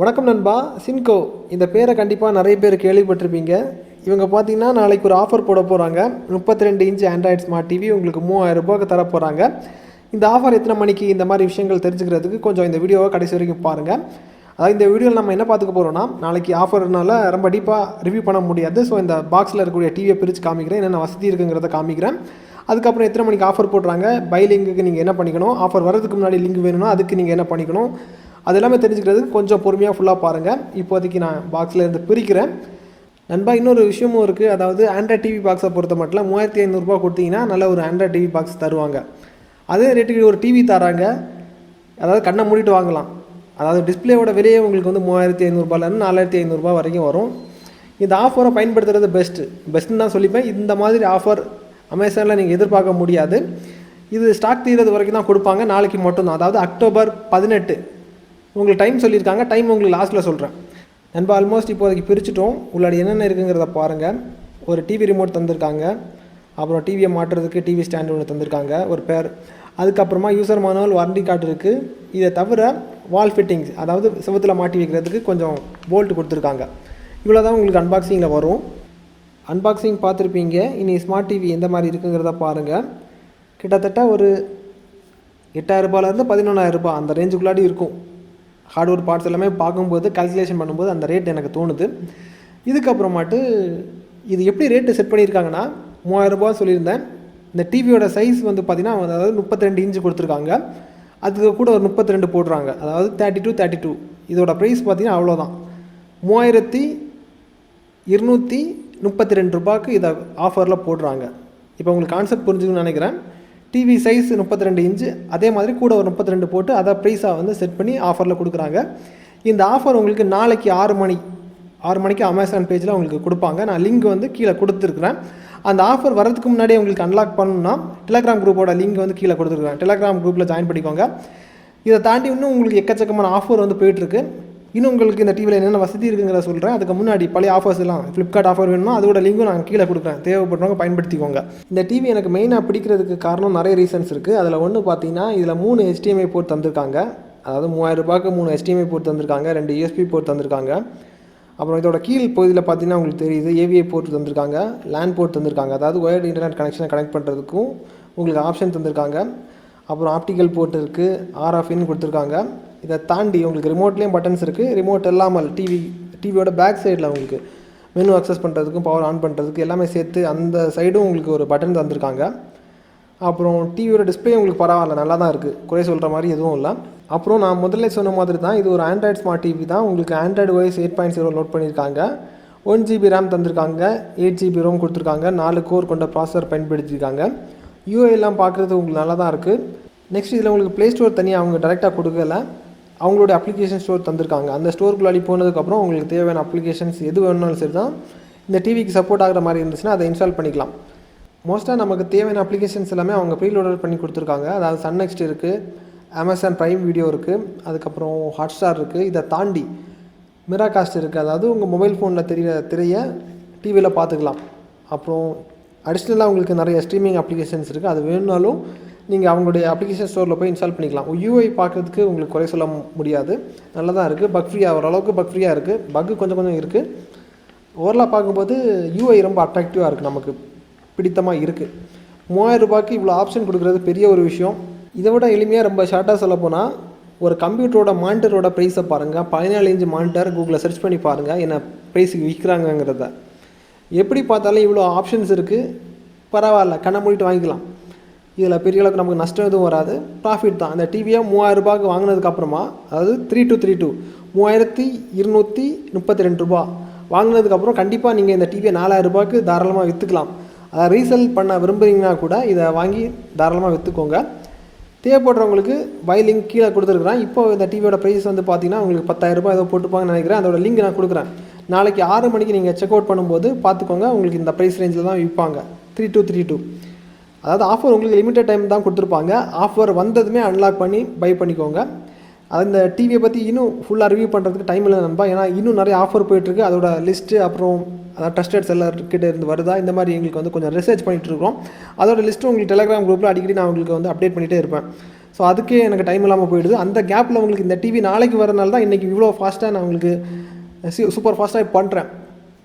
வணக்கம் நண்பா. சின்கோ இந்த பேரை கண்டிப்பாக நிறைய பேர் கேள்விப்பட்டிருப்பீங்க. இவங்க பார்த்தீங்கன்னா நாளைக்கு ஒரு ஆஃபர் போட போகிறாங்க. 32 இன்ச் ஆண்ட்ராய்ட் ஸ்மார்ட் டிவி உங்களுக்கு 3000 ரூபாய்க்கு தர போகிறாங்க. இந்த ஆஃபர் எத்தனை மணிக்கு, இந்த மாதிரி விஷயங்கள் தெரிஞ்சுக்கிறதுக்கு கொஞ்சம் இந்த வீடியோவை கடைசி வரைக்கும் பாருங்கள். அதாவது இந்த வீடியோவில் நம்ம என்ன பார்த்துக்க போகிறோம்னா, நாளைக்கு ஆஃபர்னால ரொம்ப டீப்பாக ரிவ்யூ பண்ண முடியாது. ஸோ இந்த பாக்ஸில் இருக்கக்கூடிய டிவியை பிரித்து காமிக்கிறேன், என்னென்ன வசதி இருக்குங்கிறத காமிக்கிறேன். அதுக்கப்புறம் எத்தனை மணிக்கு ஆஃபர் போடுறாங்க, பை லிங்க்குக்கு நீங்கள் என்ன பண்ணிக்கணும், ஆஃபர் வரதுக்கு முன்னாடி லிங்க் வேணும்னா அதுக்கு நீங்கள் என்ன பண்ணிக்கணும், அது எல்லாமே தெரிஞ்சுக்கிறதுக்கு கொஞ்சம் பொறுமையாக ஃபுல்லாக பாருங்கள். இப்போதைக்கு நான் பாக்ஸில் இருந்து பிரிக்கிறேன். நண்பா, இன்னொரு விஷயமும் இருக்குது. அதாவது ஆண்ட்ராய்ட் டிவி பாக்ஸை பொறுத்த மட்டும் 3500 கொடுத்தீங்கன்னா நல்ல ஒரு ஆண்ட்ராய்ட் டிவி பாக்ஸ் தருவாங்க. அதே ரேட்டுக்கு ஒரு டிவி தராங்க. அதாவது கண்ணை மூடிட்டு வாங்கலாம். அதாவது டிஸ்பிளேவோட விலையே உங்களுக்கு வந்து 3500 4500 வரைக்கும் வரும். இந்த ஆஃபரை பயன்படுத்துகிறது பெஸ்ட்டுன்னு தான் சொல்லிப்பேன். இந்த மாதிரி ஆஃபர் அமேசானில் நீங்கள் எதிர்பார்க்க முடியாது. இது ஸ்டாக் தீர்றது வரைக்கும் தான் கொடுப்பாங்க. நாளைக்கு மட்டும்தான், அதாவது அக்டோபர் 18 உங்களுக்கு டைம் சொல்லியிருக்காங்க. டைம் உங்களுக்கு லாஸ்ட்டில் சொல்கிறேன். நண்பா, ஆல்மோஸ்ட் இப்போதைக்கு பிரிச்சுட்டோம். உள்ளாடி என்னென்ன இருக்குங்கிறத பாருங்கள். ஒரு டிவி ரிமோட் தந்திருக்காங்க. அப்புறம் டிவியை மாட்டுறதுக்கு டிவி ஸ்டாண்டு ஒன்று தந்திருக்காங்க, ஒரு பேர். அதுக்கப்புறமா யூசர் மேனுவல், வாரண்டி கார்டு இருக்குது. இதை தவிர வால் ஃபிட்டிங்ஸ், அதாவது செவத்தில் மாட்டி வைக்கிறதுக்கு கொஞ்சம் போல்ட் கொடுத்துருக்காங்க. இவ்வளோ தான் உங்களுக்கு அன்பாக்சிங்கில் வரும். அன்பாக்சிங் பார்த்துருப்பீங்க. இனி ஸ்மார்ட் டிவி எந்த மாதிரி இருக்குங்கிறத பாருங்கள். கிட்டத்தட்ட ஒரு 8000 ரூபாயிலேருந்து 11000 ரூபாய் அந்த ரேஞ்சுக்குள்ளாடி இருக்கும். ஹார்ட்வேர் பார்ட்ஸ் எல்லாமே பார்க்கும்போது, கால்குலேஷன் பண்ணும்போது அந்த ரேட் எனக்கு தோணுது. இதுக்கப்புறமாட்டு இது எப்படி ரேட்டு செட் பண்ணியிருக்காங்கன்னா, 3000 ரூபாய் சொல்லியிருந்தேன். இந்த டிவியோட சைஸ் வந்து பார்த்திங்கன்னா, அதாவது 32 இன்ச்சு கொடுத்துருக்காங்க. அதுக்கு கூட ஒரு 32 போடுறாங்க, அதாவது 32. இதோட ப்ரைஸ் பார்த்திங்கன்னா அவ்வளோதான், 3232 ரூபாய்க்கு இதை ஆஃபரில் போடுறாங்க. இப்போ உங்களுக்கு கான்செப்ட் புரிஞ்சுக்கணும்னு நினைக்கிறேன். டிவி சைஸ் 32 இன்ச்சு, அதே மாதிரி கூட ஒரு 32 போட்டு அதை ப்ரைஸாக வந்து செட் பண்ணி ஆஃபரில் கொடுக்குறாங்க. இந்த ஆஃபர் உங்களுக்கு நாளைக்கு 6 மணிக்கு அமேசான் பேஜில் உங்களுக்கு கொடுப்பாங்க. நான் லிங்க் வந்து கீழே கொடுத்துருக்குறேன். அந்த ஆஃபர் வரதுக்கு முன்னாடியே உங்களுக்கு அன்லாக் பண்ணணும்னா டெலகிராம் குரூப்போட லிங்க் வந்து கீழே கொடுத்துருக்குறேன். டெலகிராம் குரூப்பில் ஜாயின் பண்ணிக்கோங்க. இதை தாண்டி இன்னும் உங்களுக்கு எக்கச்சக்கமான ஆஃபர் வந்து போயிட்டுருக்கு. இன்னும் உங்களுக்கு இந்த டிவியில் என்னென்ன வசதி இருக்குங்கிறத சொல்கிறேன். அதுக்கு முன்னாடி பழைய ஆஃபர்ஸ் எல்லாம், ஃப்ளிப்கார்ட் ஆஃபர் வேணும்னா அதோட லிங்க்கும் நான் கீழே கொடுக்குறேன். தேவைப்படுறவங்க பயன்படுத்திக்கோங்க. இந்த டிவி எனக்கு மெயினாக பிடிக்கிறதுக்கு காரணம் நிறைய ரீசன்ஸ் இருக்குது. அதில் ஒன்று பார்த்தீங்கன்னா, இதில் 3 HDMI போர்ட் தந்திருக்காங்க. அதாவது 3000 ரூபாய்க்கு 3 HDMI போர்ட் தந்திருக்காங்க, 2 USB போர்ட் தந்திருக்காங்க. அப்புறம் இதோட கீழ் பகுதியில் பார்த்தீங்கன்னா உங்களுக்கு தெரியுது, AVI போர்ட் தந்திருக்காங்க, லேண்ட் போர்ட் தந்திருக்காங்க. அதாவது ஒயர்டு இன்டர்நெட் கனெக்ஷனை கனெக்ட் பண்ணுறதுக்கும் உங்களுக்கு ஆப்ஷன் தந்திருக்காங்க. அப்புறம் ஆப்டிக்கல் போர்ட் இருக்குது, RF கொடுத்துருக்காங்க. இதை தாண்டி உங்களுக்கு ரிமோட்லேயும் பட்டன்ஸ் இருக்குது. ரிமோட் இல்லாமல் டிவியோட பேக் சைடில் உங்களுக்கு மெனு அக்சஸ் பண்ணுறதுக்கும் பவர் ஆன் பண்ணுறதுக்கு எல்லாமே சேர்த்து அந்த சைடும் உங்களுக்கு ஒரு பட்டன் தந்திருக்காங்க. அப்புறம் டிவியோட டிஸ்பிளே உங்களுக்கு பரவாயில்ல, நல்லா தான் இருக்குது, குறை சொல்கிற மாதிரி எதுவும் இல்லை. அப்புறம் நான் முதல்ல சொன்ன மாதிரி தான், இது ஒரு ஆண்ட்ராய்ட் ஸ்மார்ட் டிவி தான். உங்களுக்கு ஆண்ட்ராய்டு OS 8.0 லோட் பண்ணியிருக்காங்க. 1GB RAM தந்திருக்காங்க, 8GB ROM கொடுத்துருக்காங்க, 4 கோர் கொண்ட ப்ராசஸர் பயன்படுத்தியிருக்காங்க. UI எல்லாம் பார்க்குறது உங்களுக்கு நல்லா தான் இருக்குது. நெக்ஸ்ட் இதில் உங்களுக்கு ப்ளே ஸ்டோர் தனியாக அவங்க டேரெக்டாக கொடுக்கல, அவங்களோட அப்ளிகேஷன் ஸ்டோர் தந்திருக்காங்க. அந்த ஸ்டோருக்குள்ளாடி போனதுக்கப்புறம் உங்களுக்கு தேவையான அப்ளிகேஷன்ஸ் எது வேணுனாலும் சரி தான், இந்த டிவிக்கு சப்போர்ட் ஆகிற மாதிரி இருந்துச்சுன்னா அதை இன்ஸ்டால் பண்ணிக்கலாம். மோஸ்ட்டாக நமக்கு தேவையான அப்ளிகேஷன்ஸ் எல்லாமே அவங்க ப்ரீலோடர் பண்ணி கொடுத்துருக்காங்க. அதாவது சன் நெக்ஸ்ட் இருக்குது, அமேசான் ப்ரைம் வீடியோ இருக்குது, அதுக்கப்புறம் ஹாட்ஸ்டார் இருக்குது. இதை தாண்டி மிராகாஸ்ட் இருக்குது, அதாவது உங்கள் மொபைல் ஃபோனில் திரையை டிவியில் பார்த்துக்கலாம். அப்புறம் அடிஷ்னலாக உங்களுக்கு நிறைய ஸ்ட்ரீமிங் அப்ளிகேஷன்ஸ் இருக்குது. அது வேணுனாலும் நீங்கள் அவங்களுடைய அப்ளிகேஷன் ஸ்டோரில் போய் இன்ஸ்டால் பண்ணிக்கலாம். UI பார்க்குறதுக்கு உங்களுக்கு குறை சொல்ல முடியாது, நல்லா தான் இருக்குது. பக் ஃப்ரீயாக, ஓரளவுக்கு பக் ஃப்ரீயாக இருக்குது. பக்கு கொஞ்சம் இருக்குது. ஓவரலாக பார்க்கும்போது UI ரொம்ப அட்ராக்டிவாக இருக்குது, நமக்கு பிடித்தமாக இருக்குது. 3000 ரூபாய்க்கு இவ்வளோ ஆப்ஷன் கொடுக்குறது பெரிய ஒரு விஷயம். இதை விட எளிமையாக ரொம்ப ஷார்ட்டாக சொல்ல போனால், ஒரு கம்ப்யூட்டரோட மானிட்டரோட ப்ரைஸை பாருங்கள். 14 இன்ச் மானிட்டர் கூகுளில் சர்ச் பண்ணி பாருங்கள் என்ன ப்ரைஸுக்கு விற்கிறாங்கங்கிறத. எப்படி பார்த்தாலும் இவ்வளோ ஆப்ஷன்ஸ் இருக்குது, பரவாயில்ல, கண்ணை மூடிட்டு வாங்கிக்கலாம். இதில் பெரிய அளவுக்கு நமக்கு நஷ்டம் எதுவும் வராது, ப்ராஃபிட் தான். அந்த டிவியை 3000 ரூபாய்க்கு வாங்கினதுக்கப்புறமா, அதாவது 3232 ரூபா வாங்கினதுக்கப்புறம் கண்டிப்பாக நீங்கள் இந்த டிவியை 4000 ரூபாய்க்கு தாராளமாக விற்றுக்கலாம். அதை ரீசேல் பண்ண விரும்புகிறீங்கன்னா கூட இதை வாங்கி தாராளமாக விற்றுக்கோங்க. தேவைப்படுறவங்களுக்கு பை லிங்க் கீழே கொடுத்துருக்குறேன். இப்போ இந்த டிவியோட ப்ரைஸ் வந்து பார்த்தீங்கன்னா உங்களுக்கு 10000 ரூபாய் ஏதோ போட்டுப்பாங்கன்னு நினைக்கிறேன். அதோட லிங்க் நான் கொடுக்குறேன். நாளைக்கு 6 மணிக்கு நீங்கள் செக் அவுட் பண்ணும்போது பார்த்துக்கோங்க, உங்களுக்கு இந்த ப்ரைஸ் ரேஞ்சில் தான் விற்பாங்க, 3232. அதாவது ஆஃபர் உங்களுக்கு லிமிட்டட் டைம் தான் கொடுத்துருப்பாங்க. ஆஃபர் வந்ததுமே அன்லாக் பண்ணி பை பண்ணிக்கோங்க. அந்த டிவியை பற்றி இன்னும் ஃபுல்லாக ரிவ்யூ பண்ணுறதுக்கு டைம் இல்லை நண்பா. ஏன்னா இன்னும் நிறைய ஆஃபர் போயிட்டுருக்கு. அதோட லிஸ்ட்டு அப்புறம் அதாவது ட்ரஸ்டட் செல்லர்கிட்ட இருந்து வருதா, இந்த மாதிரி எங்களுக்கு வந்து கொஞ்சம் ரிசர்ச் பண்ணிகிட்ருக்கோம். அதோட லிஸ்ட்டு உங்களுக்கு டெலகிராம் குரூப்பில் அடிக்கடி நான் உங்களுக்கு வந்து அப்டேட் பண்ணிகிட்டே இருப்பேன். ஸோ அதுக்கே எனக்கு டைம் இல்லாமல் போயிடுது. அந்த கேப்பில் உங்களுக்கு இந்த டிவி நாளைக்கு வரனால தான் இன்றைக்கி இவ்வளோ ஃபாஸ்ட்டாக நான் உங்களுக்கு சூப்பர் ஃபாஸ்ட்டாக பண்ணுறேன்.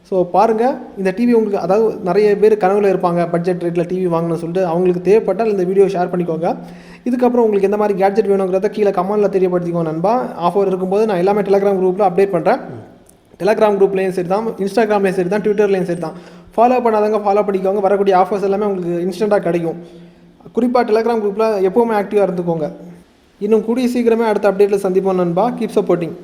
ஸோ பாருங்கள், இந்த டிவி உங்களுக்கு அதாவது நிறைய பேர் கனவுல இருப்பாங்க பட்ஜெட் ரேட்டில் டிவி வாங்கணும்னு சொல்லிட்டு. அவங்களுக்கு தேவைப்பட்டால் இந்த வீடியோ ஷேர் பண்ணிக்கோங்க. இதுக்கப்புறம் உங்களுக்கு எந்த மாதிரி கேட்ஜெட் வேணுங்கிறத கீழே கமெண்ட்டில் தெரியப்படுத்திக்கோங்க நண்பா. ஆஃபர் இருக்கும்போது நான் எல்லாமே டெலகிராம் குரூப்பில் அப்டேட் பண்ணுறேன். டெலகிராம் குரூப்லேயும் சரி தான், இன்ஸ்டாகிராம்லேயும் சரி தான், ட்விட்டர்லேயும் சரி தான். ஃபாலோ பண்ணாதவங்க ஃபாலோ பண்ணிக்கோங்க. வரக்கூடிய ஆஃபர்ஸ் எல்லாமே உங்களுக்கு இன்ஸ்டண்ட்டாக கிடைக்கும். குறிப்பாக டெலகிராம் குரூப்பில் எப்போவுமே ஆக்டிவாக இருந்துக்கோங்க. இன்னும் கூடிய சீக்கிரமே அடுத்த அப்டேட்டில் சந்திப்போம் நண்பா. Keep supporting.